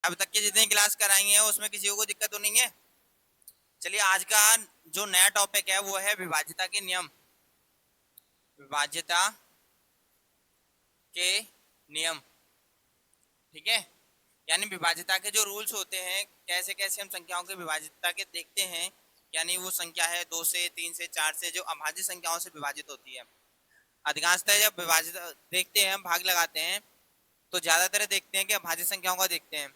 अब तक के जितने क्लास कराई हैं उसमें किसी को दिक्कत तो नहीं है? चलिए आज का जो नया टॉपिक है वो है विभाज्यता के नियम। विभाज्यता के नियम, ठीक है। यानी विभाज्यता के जो रूल्स होते हैं, कैसे कैसे हम संख्याओं के विभाज्यता के देखते हैं। यानी वो संख्या है 2 से 3 से 4 से जो अभाज्य संख्याओं से विभाजित होती है। अधिकांशतः जब विभाजित देखते हैं, हम भाग लगाते हैं तो ज्यादातर देखते हैं कि अभाज्य संख्याओं का देखते हैं।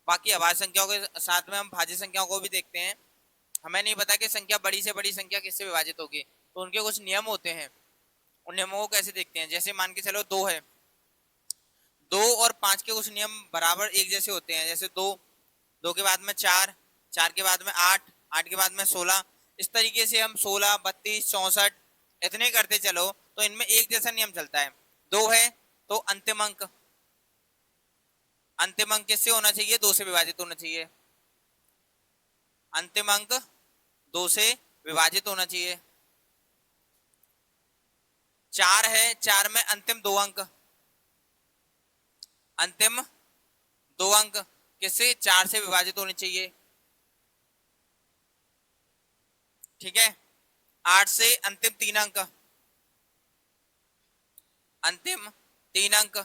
बाकी अभाज्य संख्याओं के साथ में हम भाज्य संख्याओं को भी देखते हैं। हमें नहीं पता कि संख्या बड़ी से बड़ी संख्या किससे विभाजित होगी, तो उनके कुछ नियम होते हैं। उन नियमों को कैसे देखते हैं, जैसे मान के चलो 2 है, 2 और 5 के कुछ नियम बराबर एक जैसे होते हैं। जैसे 2, 2 के बाद में 4, 4 के बाद में 8, 8 के बाद में 16। इस तरीके से हम 16, 32, 64 इतने करते चलो तो इनमें एक जैसा नियम चलता है। 2 है तो अंतिम अंक, अंतिम अंक किससे होना चाहिए? 2 से विभाजित होना चाहिए। अंतिम अंक 2 से विभाजित होना चाहिए। 4 है, 4 में अंतिम 2 अंक, अंतिम 2 अंक किससे? 4 से विभाजित होने चाहिए, ठीक है। 8 से अंतिम 3 अंक, अंतिम 3 अंक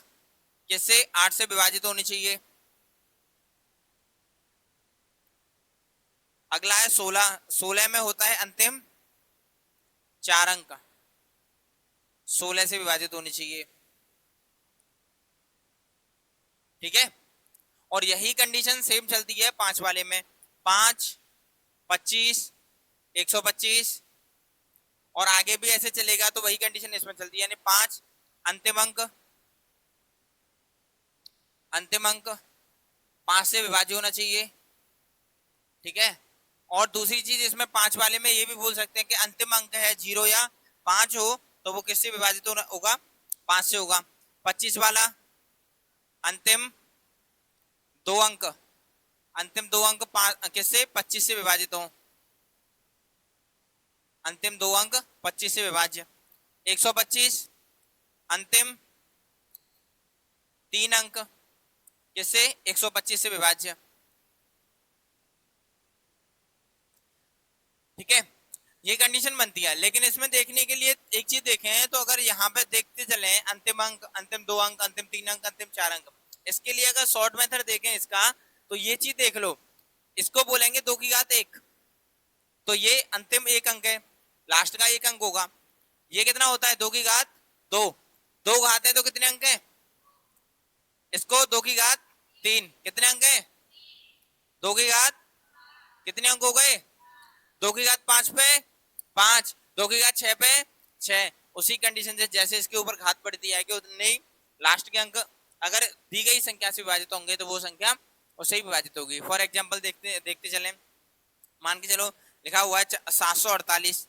किससे? 8 से विभाजित होने चाहिए। अगला है 16, 16 में होता है अंतिम 4 अंक, 16 से विभाजित होने चाहिए, ठीक है। और यही कंडीशन सेम चलती है 5 वाले में। 5, 25, 125 और आगे भी ऐसे चलेगा तो वही कंडीशन इसमें चलती है। यानी 5 अंतिम अंक, अंतिम अंक 5 से विभाज्य होना चाहिए, ठीक है। और दूसरी चीज इसमें 5 वाले में ये भी बोल सकते हैं कि अंतिम अंक है 0 या 5 हो तो वो किससे विभाजित होगा? 5 से होगा। 25 वाला अंतिम 2 अंक, अंतिम 2 अंक किससे? 25 से विभाजित हो, अंतिम 2 अंक 25 से विभाज्य। 125 अंतिम 3 अंक किससे? 125 से विभाज्य, ठीक है। ये कंडीशन बनती है। लेकिन इसमें देखने के लिए एक चीज देखें तो अगर यहाँ पे देखते चले अंतिम अंक, अंतिम 2 अंक, अंतिम 3 अंक, अंतिम 4 अंक, इसके लिए अगर शॉर्ट मेथड देखें इसका तो ये चीज देख लो, इसको बोलेंगे 2 की घात 1, तो ये अंतिम 1 अंक है, लास्ट का 1 अंक होगा। ये कितना होता है? 2 की घात 2, 2 घात है तो कितने अंक है? इसको 2 की घात 3, कितने अंक है? 2 की घात कितने अंक हो गए? 2 की घात 5 पे 5, 2 की घात 6 पे 6। उसी कंडीशन से जैसे इसके ऊपर घात पड़ती है कि उतने ही लास्ट के अंक अगर दी गई संख्या से विभाजित होंगे तो वो संख्या उससे ही विभाजित होगी। फॉर एग्जांपल देखते देखते चलें, मान के चलो लिखा हुआ है 748,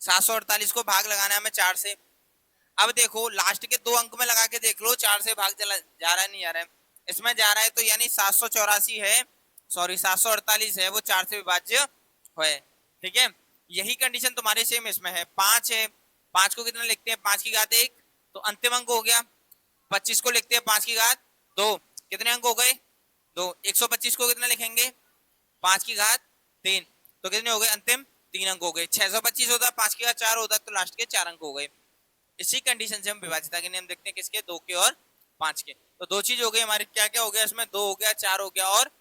748 को भाग लगाना है हमें 4 से। अब देखो लास्ट के 2 अंक में लगा के देख लो 4 से भाग चला जा रहा है नहीं जा रहा है? इसमें जा रहा है तो यानी 784 है, सॉरी 748 है, वो 4 से विभाज्य है, ठीक है। यही कंडीशन तुम्हारे सेम इसमें है। 5 है, 5 को कितना लिखते हैं? 5 की घात 1, तो अंतिम अंक हो गया। 25 को लिखते हैं 5 की घात 2, कितने अंक हो गए? 2। 125 को कितना लिखेंगे? 5 की घात 3, तो कितने हो गए? अंतिम 3 अंक हो गए। 625 होता, 5 की घात 4 होता तो लास्ट के 4 अंक हो गए। इसी कंडीशन से हम विभाज्यता के नियम देखते हैं, किसके? 2 के और 5 के। तो 2 चीज हो गई हमारी, क्या क्या हो गया इसमें? 2 हो गया, 4 हो गया और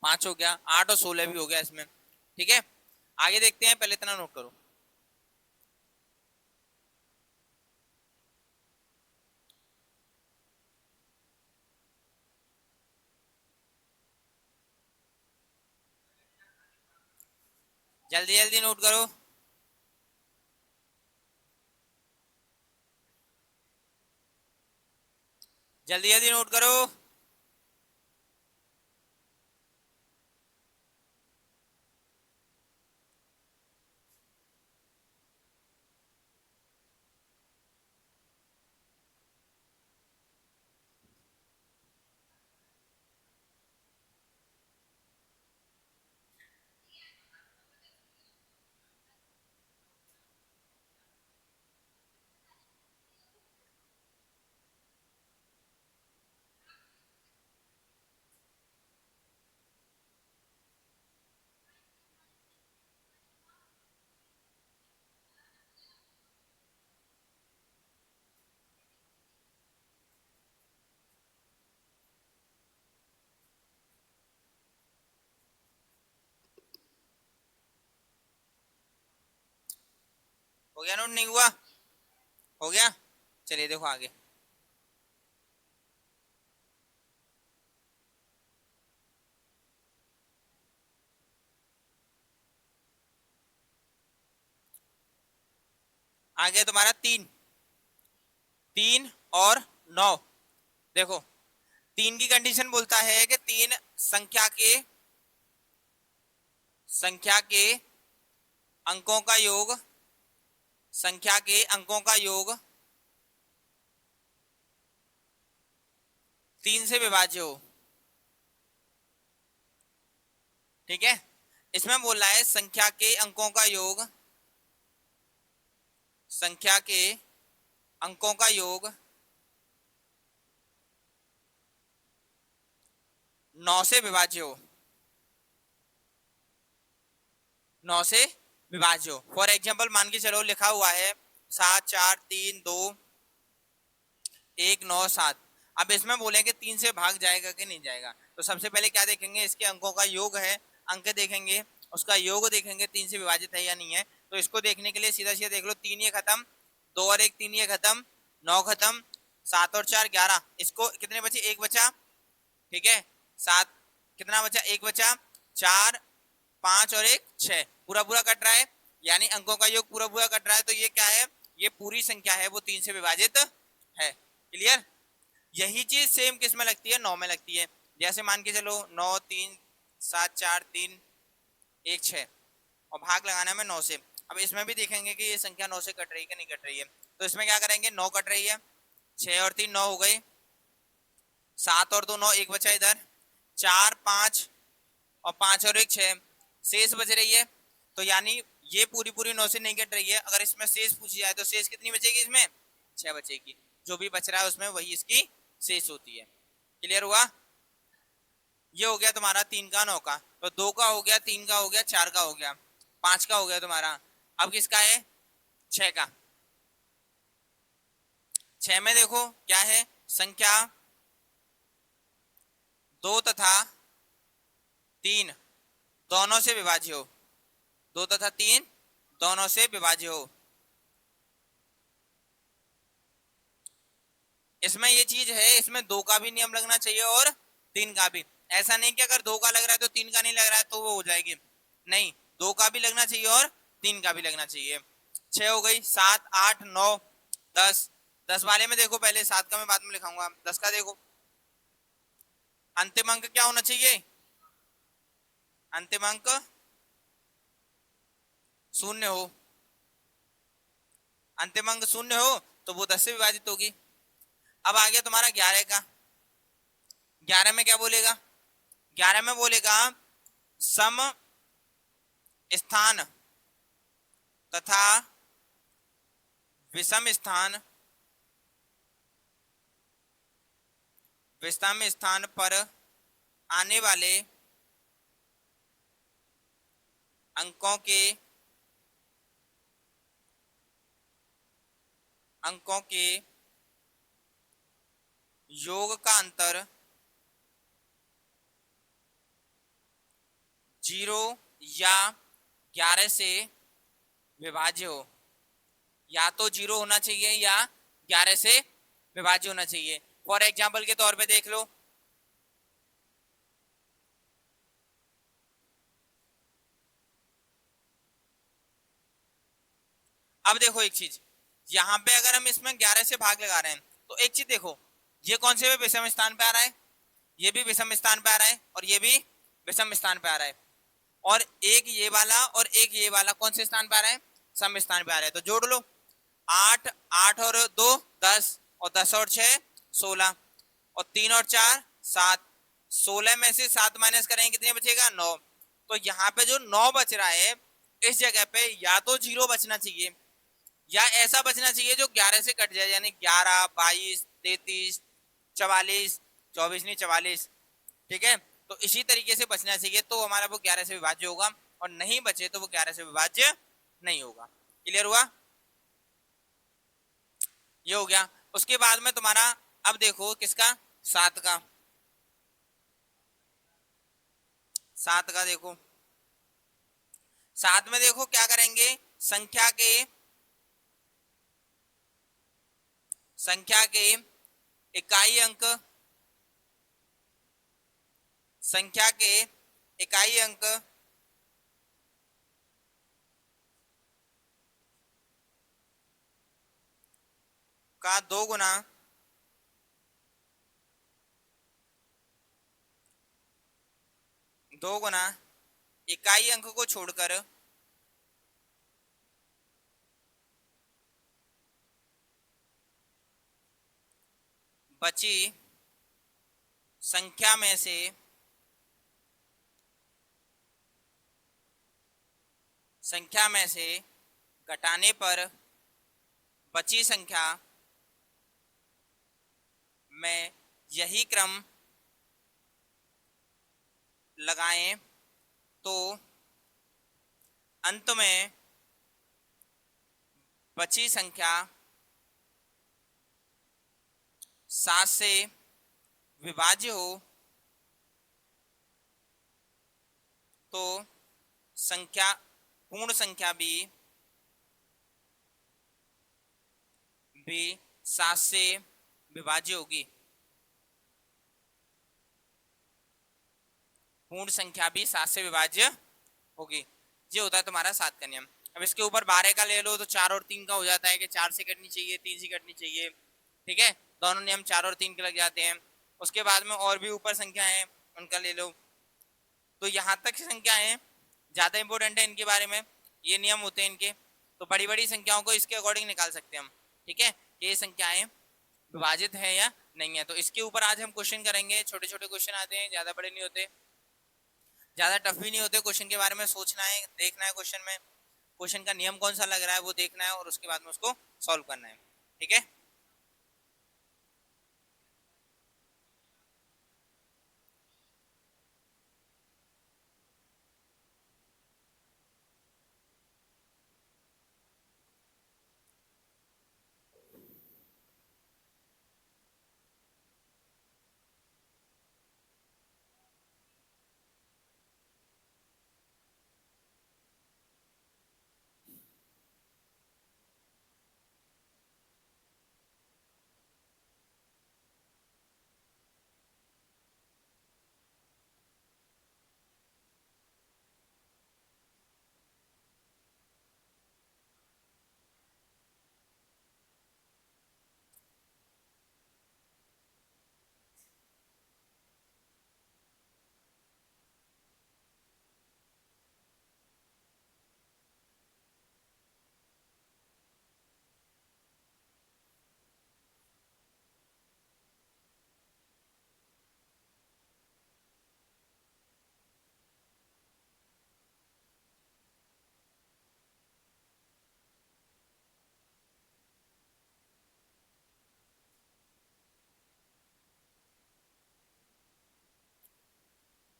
5 हो गया, 8 और 16 भी हो गया इसमें, ठीक है। आगे देखते हैं, पहले इतना नोट करो। जल्दी जल्दी नोट करो। जल्दी जल्दी नोट करो। हो गया नोट, नहीं हुआ? हो गया। चलिए देखो आगे। आगे तुम्हारा 3 और 9। देखो 3 की कंडीशन बोलता है कि 3 संख्या के अंकों का योग, संख्या के अंकों का योग 3 से विभाज्य हो। ठीक है, इसमें बोल रहा है संख्या के अंकों का योग, संख्या के अंकों का योग 9 से विभाज्य हो, 9 से विभाज्य हो। फॉर एग्जाम्पल मान के चलो लिखा हुआ है 7, 4, 3, 2, 1, 9, 7। अब इसमें बोलेंगे 3 से भाग जाएगा कि नहीं जाएगा, तो सबसे पहले क्या देखेंगे, इसके अंकों का योग है, अंक देखेंगे, उसका योग देखेंगे 3 से विभाजित है या नहीं है। तो इसको देखने के लिए सीधा सीधा देख लो, 3 ये खत्म, 2 और 1 3 ये खत्म, 9 खत्म, 7 और 4 11। इसको कितने बचे, 1 बचा। ठीक है, 7 कितना बचा, 1 बचा, 4 5 और 1 6, पूरा पूरा कट रहा है, यानी अंकों का योग पूरा पूरा कट रहा है। तो ये क्या है, ये पूरी संख्या है वो 3 से विभाजित है। क्लियर? यही चीज सेम किस में लगती है, 9 में लगती है। जैसे मान के चलो 9 3 7 4 3 1 6, और भाग लगाना है हमें 9 से। अब इसमें भी देखेंगे कि ये संख्या 9 से कट रही है कि नहीं कट रही है। तो इसमें क्या करेंगे, 9 कट रही है, 6 और 3 9 हो गई, 7 और 2 9, 1 बचा इधर, 4 5 और 5 और 1 6, शेष बच रही है। तो यानी ये पूरी पूरी 9 से नहीं कट रही है। अगर इसमें शेष पूछी जाए तो शेष कितनी बचेगी, इसमें 6 बचेगी। जो भी बच रहा है उसमें वही इसकी शेष होती है। क्लियर हुआ? ये हो गया तुम्हारा 3 का 9 का, तो 2 का हो गया, 3 का हो गया, 4 का हो गया, 5 का हो गया तुम्हारा। अब किसका है, 6 का। 6 में देखो क्या है, संख्या 2 तथा 3 दोनों से विभाज्य हो, 2 तथा 3 दोनों से विभाज्य हो। इसमें ये चीज है, इसमें 2 का भी नियम लगना चाहिए और 3 का भी। ऐसा नहीं कि अगर 2 का लग रहा है तो 3 का नहीं लग रहा है तो वो हो जाएगी, नहीं, 2 का भी लगना चाहिए और 3 का भी लगना चाहिए। 6 हो गई, 7 8 9 10। 10 वाले में देखो, पहले 7 का मैं बाद में लिखाऊंगा, 10 का देखो अंतिम अंक क्या होना चाहिए, अंतिम अंक 0 हो, अंतिम अंक 0 हो तो वो 10 से विभाजित होगी। अब आ गया तुम्हारा 11 का। 11 में क्या बोलेगा, 11 में बोलेगा सम स्थान तथा विषम स्थान, विषम स्थान पर आने वाले अंकों के योग का अंतर 0 या 11 से विभाज्य हो। या तो 0 होना चाहिए या 11 से विभाज्य होना चाहिए। फॉर एग्जाम्पल के तौर पे देख लो, अब देखो एक चीज, यहां पे अगर हम इसमें 11 से भाग लगा रहे हैं तो एक चीज देखो, ये कौन से विषम स्थान पे आ रहा है, ये भी विषम स्थान पे आ रहा है और ये भी विषम स्थान पे आ रहा है, और एक ये वाला और एक ये वाला कौन से स्थान पे आ रहा है, सम स्थान पे आ रहा है। तो जोड़ लो, 8 8 और 2 10, और 10 और 6 16, और 3 और 4 7, 16 में से 7 माइनस करेंगे कितने बचेगा, 9। तो यहाँ पे जो 9 बच रहा है, इस जगह पे या तो 0 बचना चाहिए या ऐसा बचना चाहिए जो 11 से कट जाए, यानी 11 22 33 44, 24 नहीं 44। ठीक है, तो इसी तरीके से बचना चाहिए, तो हमारा वो 11 से विभाज्य होगा, और नहीं बचे तो वो 11 से विभाज्य नहीं होगा। क्लियर हुआ? ये हो गया। उसके बाद में तुम्हारा, अब देखो किसका, 7 का। 7 का देखो, 7 में देखो क्या करेंगे, संख्या के संख्या के इकाई अंक, संख्या के इकाई अंक का 2 गुना इकाई अंक को छोड़कर बची संख्या में से घटाने पर बची संख्या में यही क्रम लगाएं तो अंत में बची संख्या 7 से विभाज्य हो तो संख्या पूर्ण संख्या भी 7 से विभाज्य होगी। पूर्ण संख्या भी 7 से विभाज्य होगी। ये होता है तुम्हारा 7 का नियम। अब इसके ऊपर 12 का ले लो तो 4 और 3 का हो जाता है कि 4 से कटनी चाहिए, 3 से कटनी चाहिए। ठीक है, दोनों नियम 4 और 3 के लग जाते हैं। उसके बाद में और भी ऊपर संख्या है उनका ले लो। तो यहाँ तक संख्या है ज्यादा इंपॉर्टेंट है इनके बारे में, ये नियम होते हैं इनके। तो बड़ी बड़ी संख्याओं को इसके अकॉर्डिंग निकाल सकते हैं हम। ठीक है, ये संख्याएं विभाजित है या नहीं है। तो इसके ऊपर आज हम क्वेश्चन करेंगे। छोटे छोटे क्वेश्चन आते हैं, ज्यादा बड़े नहीं होते, ज्यादा टफ भी नहीं होते। क्वेश्चन के बारे में सोचना है, देखना है क्वेश्चन में क्वेश्चन का नियम कौन सा लग रहा है वो देखना है और उसके बाद में उसको सॉल्व करना है। ठीक है,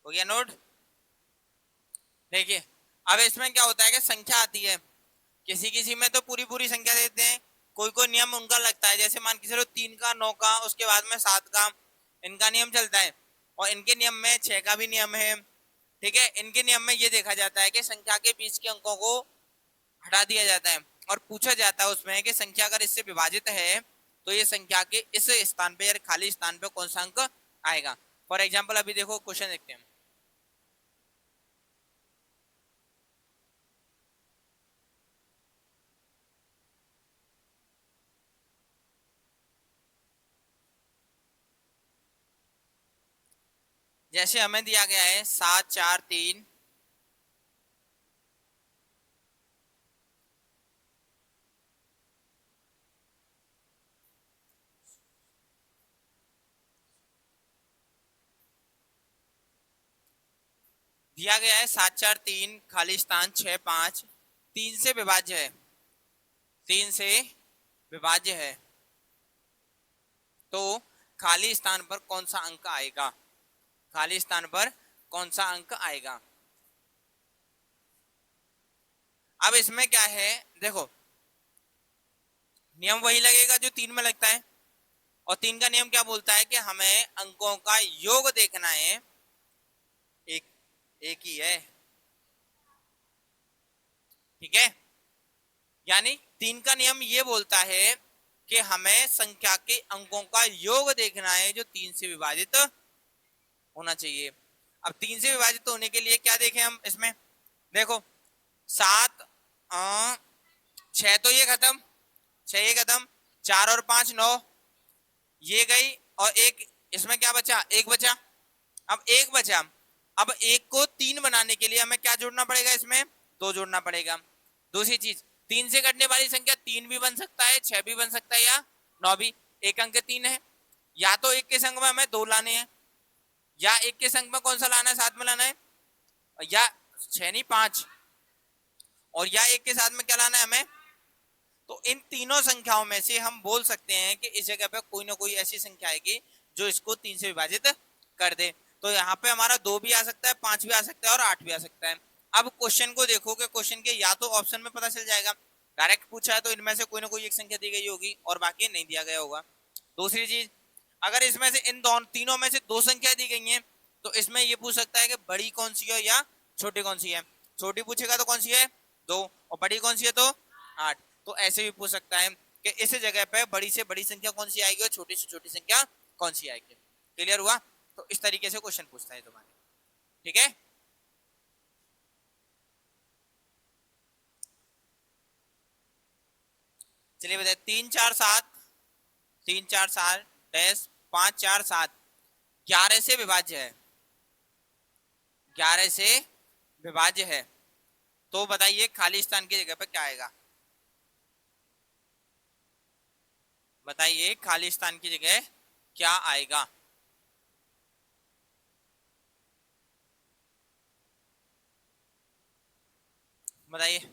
हो गया नोट। देखिए अब इसमें क्या होता है कि संख्या आती है, किसी किसी में तो पूरी पूरी संख्या देते हैं, कोई कोई नियम उनका लगता है। जैसे मान के चलो 3 का, 9 का, उसके बाद में 7 का, इनका नियम चलता है। और इनके नियम में 6 का भी नियम है। ठीक है, इनके नियम में ये देखा जाता है कि संख्या के बीच के अंकों को हटा दिया जाता है और पूछा जाता है उसमें कि संख्या अगर इससे विभाजित है तो ये संख्या के इस स्थान पे या खाली स्थान पे कौन सा अंक आएगा। फॉर एग्जाम्पल अभी देखो क्वेश्चन देखते हैं। जैसे हमें दिया गया है 7 4 3, दिया गया है 7 4 3 खाली स्थान 6 5, 3 से विभाज्य है, 3 से विभाज्य है। तो खाली स्थान पर कौन सा अंक आएगा, खाली स्थान पर कौन सा अंक आएगा। अब इसमें क्या है, देखो नियम वही लगेगा जो 3 में लगता है। और 3 का नियम क्या बोलता है कि हमें अंकों का योग देखना है। एक एक ही है, ठीक है। यानी 3 का नियम ये बोलता है कि हमें संख्या के अंकों का योग देखना है जो 3 से विभाजित होना चाहिए। अब 3 से विभाजित होने के लिए क्या देखें हम इसमें, देखो 7 6 तो ये खत्म, 6 ये खत्म, 4 और 5 9 ये गई, और एक इसमें क्या बचा, एक बचा। अब एक बचा, अब एक को 3 बनाने के लिए हमें क्या जोड़ना पड़ेगा, इसमें 2 जोड़ना पड़ेगा। दूसरी चीज, 3 से कटने वाली संख्या 3 भी बन सकता है, 6 भी बन सकता है, या 9 भी। एक अंक 3 है, या तो एक के संग में हमें 2 लाने हैं, या एक के संग में कौन सा लाना है, साथ में लाना है, या 6 नहीं 5, और या एक के साथ में क्या लाना है हमें। तो इन तीनों संख्याओं में से हम बोल सकते हैं कि इस जगह पे कोई ना कोई ऐसी संख्या आएगी जो इसको 3 से विभाजित कर दे। तो यहाँ पे हमारा 2 भी आ सकता है, 5 भी आ सकता है, और 8 भी आ सकता है। अब क्वेश्चन को देखो कि क्वेश्चन के या तो ऑप्शन में पता चल जाएगा, डायरेक्ट पूछा है तो इनमें से कोई ना कोई एक संख्या दी गई होगी और बाकी नहीं दिया गया होगा। दूसरी चीज, अगर इसमें से इन दोनों तीनों में से 2 संख्या दी गई हैं तो इसमें ये पूछ सकता है कि बड़ी कौन सी है या छोटी कौन सी है। छोटी पूछेगा तो कौन सी है 2, और बड़ी कौन सी है तो 8। तो ऐसे भी पूछ सकता है कि इस जगह पे बड़ी से बड़ी संख्या कौन सी आएगी और छोटी से छोटी संख्या कौन सी आएगी। क्लियर हुआ। तो इस तरीके से क्वेश्चन पूछता है तुम्हारे, ठीक है। चलिए बताइए, 3 4 7, 3 4 7 डैश 5 4 7 11 से विभाज्य है, 11 से विभाज्य है। तो बताइए खाली स्थान की जगह पे क्या आएगा, बताइए खाली स्थान की जगह क्या आएगा। बताइए।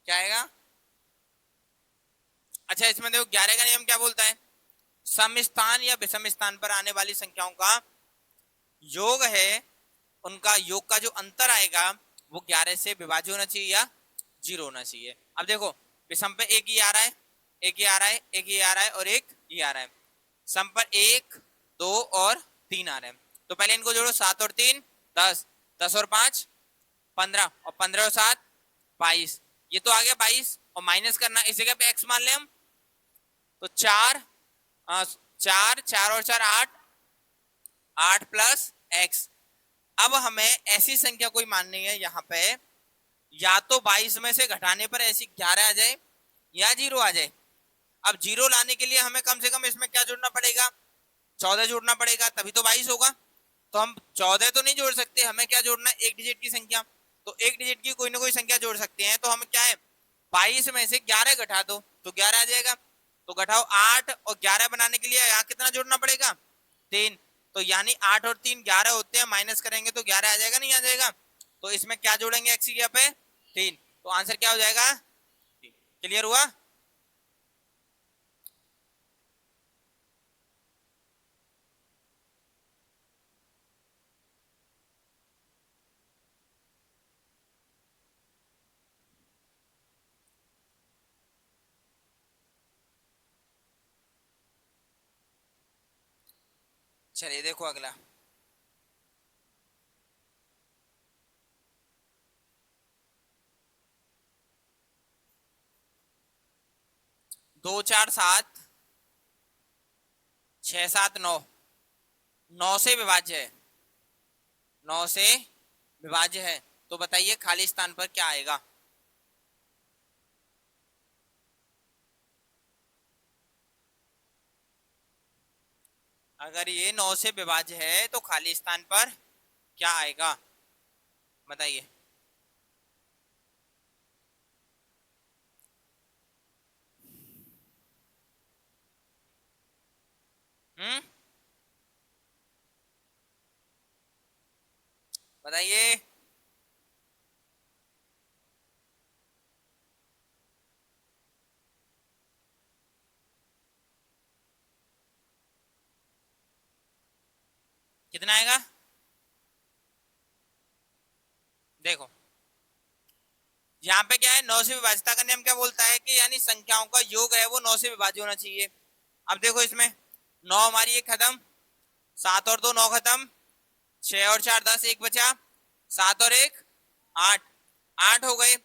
क्या आएगा, अच्छा इसमें देखो 11 का नियम क्या बोलता है, सम स्थान या विषम स्थान पर आने वाली संख्याओं का योग है, उनका योग का जो अंतर आएगा वो 11 से विभाज्य होना चाहिए या 0 होना चाहिए। अब देखो विषम पे एक ही आ रहा है, एक ही आ रहा है, एक ही आ रहा है, और एक ही आ रहा है। सम पर 1 2 और 3 आ रहे हैं, तो पहले इनको जोड़ो, 7 और 3 10, 10 और 5 15, और 15 और 7 22, ये तो आ गया 22, और माइनस करना, इस जगह पे x मान ले हम, तो 4 4 4 और 4 8, 8 प्लस x। अब हमें ऐसी संख्या कोई माननी है यहाँ पे, या तो 22 में से घटाने पर ऐसी 11 आ जाए या 0 आ जाए। अब 0 लाने के लिए हमें कम से कम इसमें क्या जोड़ना पड़ेगा, 14 जोड़ना पड़ेगा, तभी तो 22 होगा। तो हम 14 तो नहीं जोड़ सकते, हमें क्या जोड़ना है, एक डिजिट की संख्या। तो एक डिजिट की कोई ना कोई संख्या जोड़ सकते हैं, तो हम क्या है 22 में से 11 घटा दो तो 11 आ जाएगा। तो घटाओ 8 और 11 बनाने के लिए यहाँ कितना जोड़ना पड़ेगा, 3। तो यानी 8 और 3 11 होते हैं, माइनस करेंगे तो 11 आ जाएगा, नहीं आ जाएगा। तो इसमें क्या जोड़ेंगे एक्स की जगह पे 3, तो आंसर क्या हो जाएगा 3। क्लियर हुआ। चलिए देखो अगला, 2 4 7 6 7 9, 9 से विभाज्य है, 9 से विभाज्य है। तो बताइए खाली स्थान पर क्या आएगा। अगर ये 9 से विभाज्य है तो खाली स्थान पर क्या आएगा, बताइए। बताइए। कितना आएगा, देखो यहाँ पे क्या है, 9 से विभाज्यता का नियम क्या बोलता है कि यानी संख्याओं का योग है वो 9 से विभाज्य होना चाहिए। अब देखो इसमें 9 हमारी एक खत्म, 7 और 2 9 खत्म, 6 और 4 10, एक बचा, 7 और 1 8, 8 हो गए।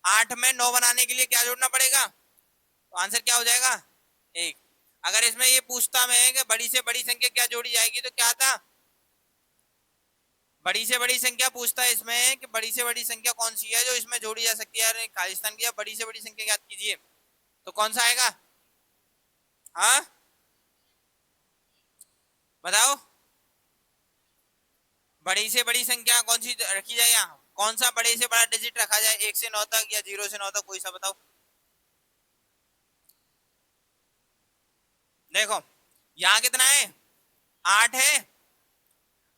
8 में 9 बनाने के लिए क्या जोड़ना पड़ेगा, तो आंसर क्या हो जाएगा, 1। अगर इसमें ये पूछता मैं कि बड़ी से बड़ी संख्या क्या जोड़ी जाएगी तो क्या था, बड़ी से बड़ी संख्या पूछता है इसमें कि बड़ी से बड़ी संख्या कौन सी है जो इसमें जोड़ी जा सकती है। यार खालिस्तान की बड़ी से बड़ी संख्या याद कीजिए, तो कौन सा आएगा, हाँ बताओ, बड़ी से बड़ी संख्या कौन सी रखी जाए, यहाँ कौन सा बड़े से बड़ा डिजिट रखा जाए, 1 से 9 तक या 0 से 9 तक, कोई सा बताओ। देखो यहाँ कितना है, 8 है,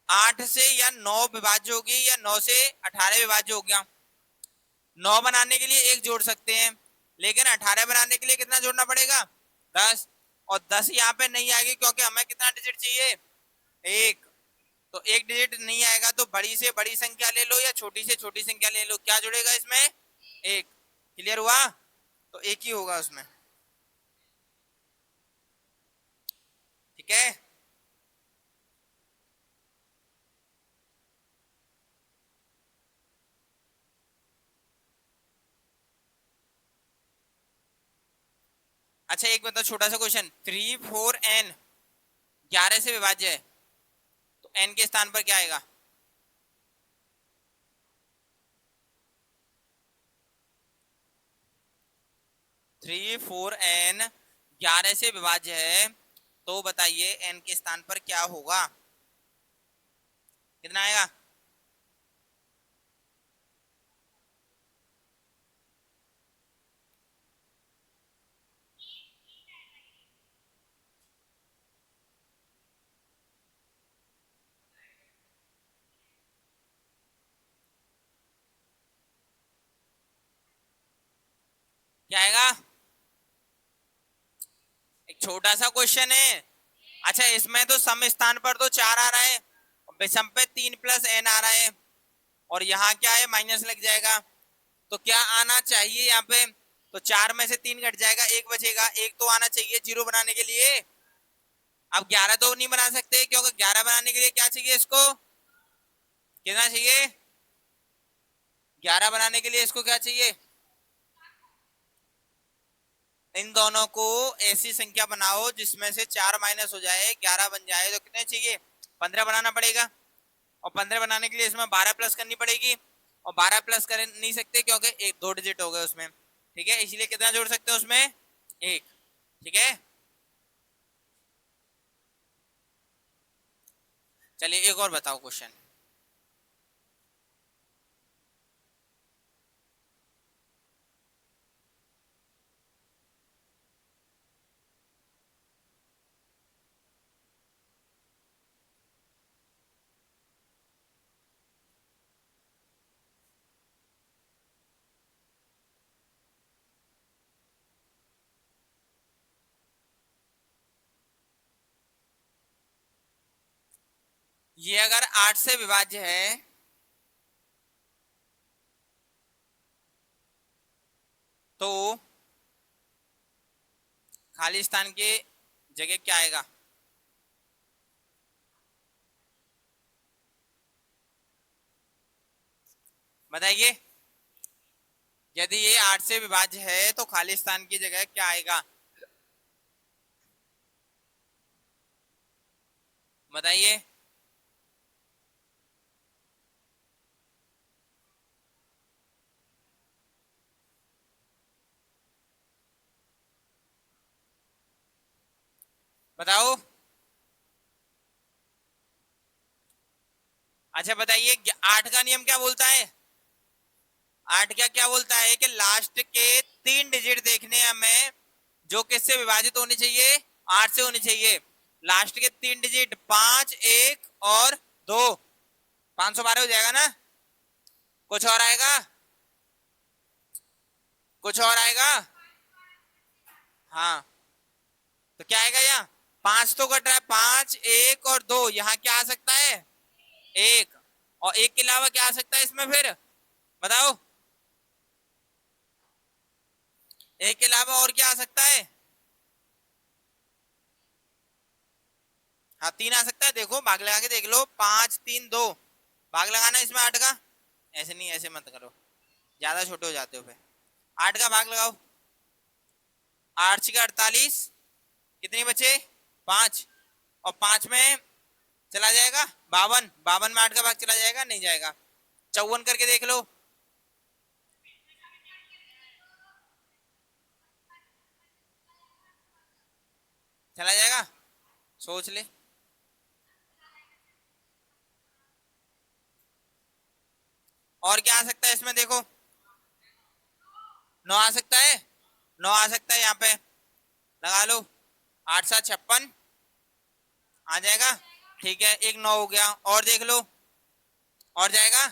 8 से या 9 विभाज्य होगी या 9 से 18 विभाज्य हो गया। 9 बनाने के लिए 1 जोड़ सकते हैं, लेकिन 18 बनाने के लिए कितना जोड़ना पड़ेगा, 10। और 10 यहाँ पे नहीं आएगी क्योंकि हमें कितना डिजिट चाहिए, 1। तो एक डिजिट नहीं आएगा तो बड़ी से बड़ी संख्या ले लो या छोटी से छोटी संख्या ले लो, क्या जुड़ेगा इसमें, 1। क्लियर हुआ, तो 1 ही होगा उसमें, ठीक है। अच्छा एक बताओ छोटा सा क्वेश्चन, 3 4 n 11 से विभाज्य है तो n के स्थान पर क्या आएगा, 3 4 n 11 से विभाज्य है तो बताइए n के स्थान पर क्या होगा, कितना आएगा, क्या आएगा, एक छोटा सा क्वेश्चन है। अच्छा इसमें तो सम स्थान पर तो 4 आ रहा है, विषम पे 3 + n आ रहा है, और यहाँ क्या है माइनस लग जाएगा, तो क्या आना चाहिए यहाँ पे, तो 4 में से 3 घट जाएगा, 1 बचेगा, 1 तो आना चाहिए 0 बनाने के लिए। अब 11 तो नहीं बना सकते क्योंकि 11 बनाने के लिए क्या चाहिए इसको, कितना चाहिए, 11 बनाने के लिए इसको क्या चाहिए, इन दोनों को ऐसी संख्या बनाओ जिसमें से 4 माइनस हो जाए 11 बन जाए, तो कितने चाहिए, 15 बनाना पड़ेगा। और 15 बनाने के लिए इसमें 12 प्लस करनी पड़ेगी, और 12 प्लस कर नहीं सकते क्योंकि एक 2 डिजिट हो गए उसमें, ठीक है, इसलिए कितना जोड़ सकते हैं उसमें, 1, ठीक है। चलिए एक और बताओ क्वेश्चन, ये अगर 8 से विभाज्य है तो खाली स्थान के जगह क्या आएगा, बताइए, यदि ये 8 से विभाज्य है तो खाली स्थान की जगह क्या आएगा, बताइए। बताओ, अच्छा बताइए 8 का नियम क्या बोलता है, 8 क्या क्या बोलता है कि लास्ट के 3 डिजिट देखने हैं हमें जो किससे विभाजित होने चाहिए, 8 से होने चाहिए। लास्ट के 3 डिजिट 5 1 और 2, 512 हो जाएगा ना, कुछ और आएगा, कुछ और आएगा, हाँ तो क्या आएगा यहाँ, 5 तो कट रहा है, 5 1 और 2, यहाँ क्या आ सकता है, 1, और 1 के अलावा क्या आ सकता है इसमें फिर, बताओ, एक के अलावा और क्या आ सकता है? हाँ 3 आ सकता है, देखो भाग लगा के देख लो, 5 3 2, भाग लगाना इसमें 8 का। ऐसे नहीं, ऐसे मत करो, ज्यादा छोटे हो जाते हो फिर। 8 का भाग लगाओ, 8 6 48, कितने बचे? 5, और 5 में चला जाएगा 52, 52 में 8 का भाग चला जाएगा? नहीं जाएगा। 54 करके देख लो, चला जाएगा? सोच ले। और क्या आ सकता है इसमें, देखो 9 आ सकता है, 9 आ सकता है यहाँ पे, लगा लो। 8 7 56 आ जाएगा, ठीक है, एक 9 हो गया, और देख लो, और जाएगा?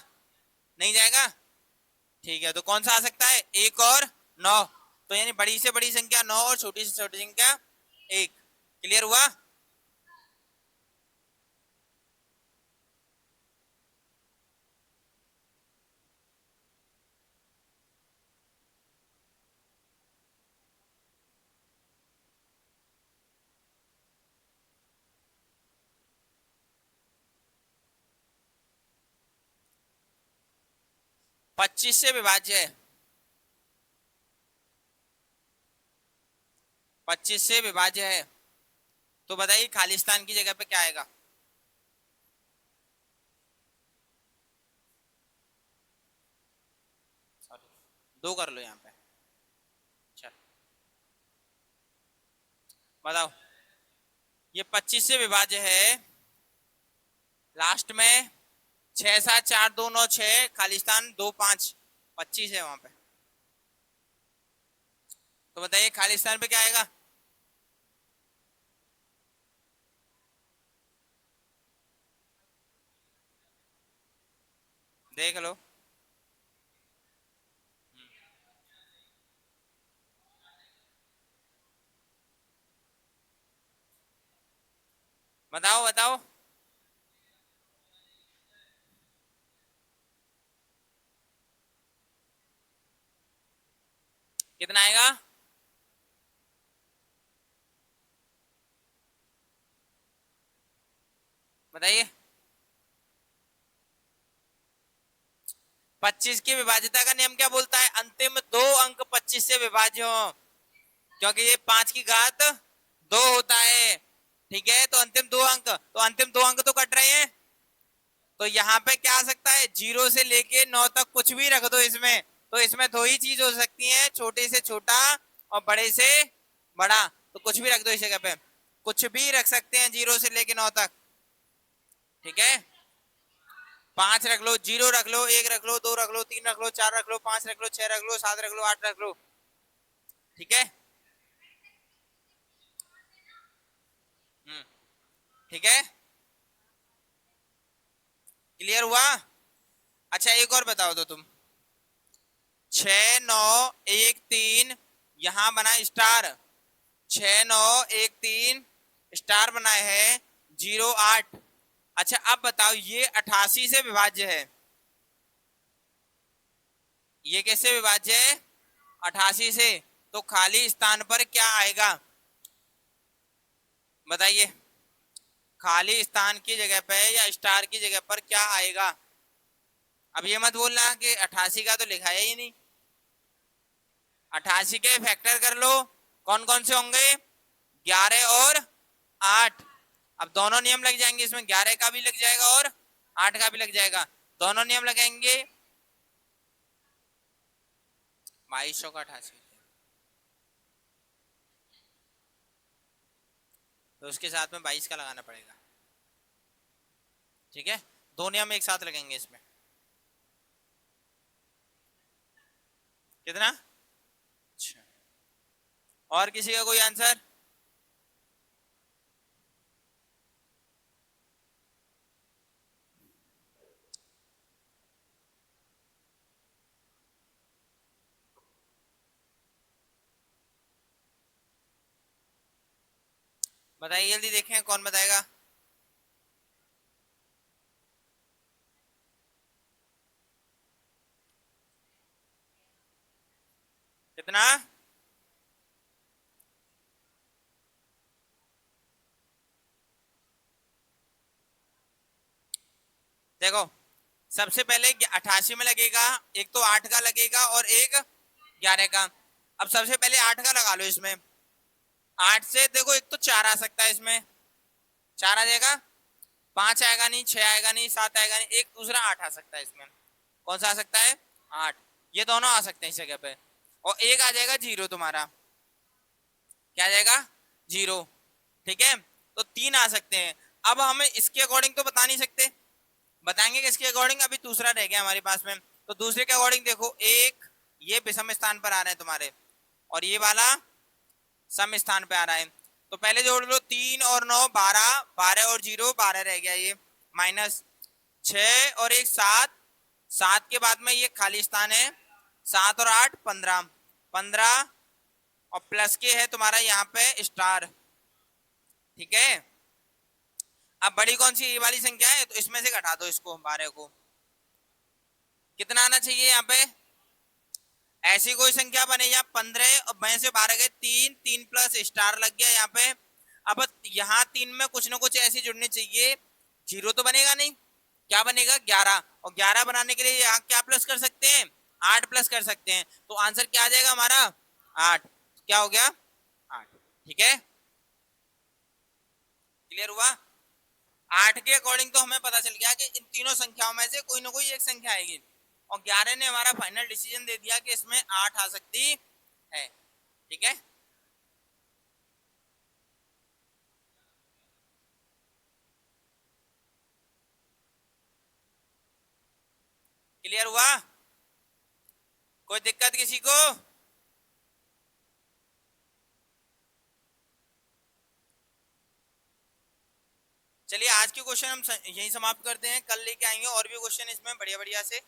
नहीं जाएगा, ठीक है। तो कौन सा आ सकता है? 1 और 9। तो यानी बड़ी से बड़ी संख्या 9 और छोटी से छोटी संख्या 1। क्लियर हुआ? 25 से विभाज्य है, 25 से विभाज्य है, तो बताइए खालिस्तान की जगह पे क्या आएगा? सॉरी, 2 कर लो यहाँ पे। चल बताओ, ये 25 से विभाज्य है, लास्ट में 6 7 4 2 9 6, खालिस्तान 2 5, 25 है वहां पे। तो बताइए खालिस्तान पे क्या आएगा? देख लो, बताओ बताओ। कितना आएगा? बताइए। 25 की विभाज्यता का नियम क्या बोलता है? अंतिम 2 अंक 25 से विभाज्य हो, क्योंकि ये 5 की घात 2 होता है, ठीक है। तो अंतिम 2 अंक, तो अंतिम 2 अंक तो कट रहे हैं, तो यहाँ पे क्या आ सकता है? 0 से लेके 9 तक कुछ भी रख दो इसमें, तो इसमें 2 ही चीज हो सकती है, छोटे से छोटा और बड़े से बड़ा, तो कुछ भी रख दो इस जगह पे, कुछ भी रख सकते हैं 0 से लेके 9 तक, ठीक है। 5 रख लो, 0 रख लो, 1 रख लो, 2 रख लो, 3 रख लो, 4 रख लो, 5 रख लो, 6 रख लो, 7 रख लो, 8 रख लो, ठीक है। हम्म, ठीक है, क्लियर हुआ? अच्छा एक और बताओ तो तुम, 6 9 1 3, यहां बना स्टार, 6 9 1 3 स्टार बनाए हैं, 0 8। अच्छा अब बताओ, ये 88 से विभाज्य है, ये कैसे विभाज्य है? 88 से। तो खाली स्थान पर क्या आएगा? बताइए, खाली स्थान की जगह पे या स्टार की जगह पर क्या आएगा? अब ये मत बोलना कि 88 का तो लिखा है ही नहीं, 88 के फैक्टर कर लो, कौन कौन से होंगे? 11 और 8। अब दोनों नियम लग जाएंगे इसमें, 11 का भी लग जाएगा और 8 का भी लग जाएगा, दोनों नियम लगाएंगे। 2200 का 88, तो उसके साथ में 22 का लगाना पड़ेगा, ठीक है। दो नियम एक साथ लगेंगे इसमें। कितना? अच्छा, और किसी का कोई आंसर? बताइए जल्दी, देखें कौन बताएगा। कितना? देखो सबसे पहले 88 में लगेगा, एक तो 8 का लगेगा और एक 11 का। अब सबसे पहले 8 का लगा लो इसमें। 8 से देखो एक तो 4 आ सकता है इसमें, 4 आ जाएगा, 5 आएगा नहीं, 6 आएगा नहीं, 7 आएगा नहीं, एक दूसरा 8 आ सकता है इसमें। कौन सा आ सकता है? 8। ये दोनों आ सकते हैं इस जगह पे। और एक आ जाएगा 0 तुम्हारा, क्या आ जाएगा? 0। ठीक है, तो 3 आ सकते हैं। अब हमें इसके अकॉर्डिंग तो बता नहीं सकते, बताएंगे कि इसके अकॉर्डिंग। अभी दूसरा रह गया हमारे पास में, तो दूसरे के अकॉर्डिंग देखो, एक ये विषम स्थान पर आ रहे हैं तुम्हारे, और ये वाला सम स्थान पे आ रहा है। तो पहले जोड़ लो, 3 और 9 12, 12 और 0 12 रह गया ये, माइनस 6 और 1 7, 7 के बाद में ये खाली स्थान है, 7 और 8 15, 15 और प्लस के है तुम्हारा यहाँ पे स्टार। ठीक है, अब बड़ी कौन सी ये वाली संख्या है, तो इसमें से घटा दो इसको 12 को, कितना आना चाहिए यहाँ पे? ऐसी कोई संख्या बने यहाँ 15 और में से 12 गए 3, 3 प्लस स्टार लग गया यहाँ पे। अब यहाँ 3 में कुछ ना कुछ ऐसी जुड़नी चाहिए, 0 तो बनेगा नहीं, क्या बनेगा? 11। और 11 बनाने के लिए यहाँ क्या प्लस कर सकते हैं? 8 प्लस कर सकते हैं। तो आंसर क्या आ जाएगा हमारा? 8। क्या हो गया? 8। ठीक है, क्लियर हुआ? 8 के अकॉर्डिंग तो हमें पता चल गया कि इन तीनों संख्याओं में से कोई ना कोई एक संख्या आएगी, और 11 ने हमारा फाइनल डिसीजन दे दिया कि इसमें 8 आ सकती है। ठीक है, क्लियर हुआ? कोई दिक्कत किसी को? चलिए आज के क्वेश्चन हम यही समाप्त करते हैं, कल लेके आएंगे और भी क्वेश्चन इसमें बढ़िया बढ़िया से।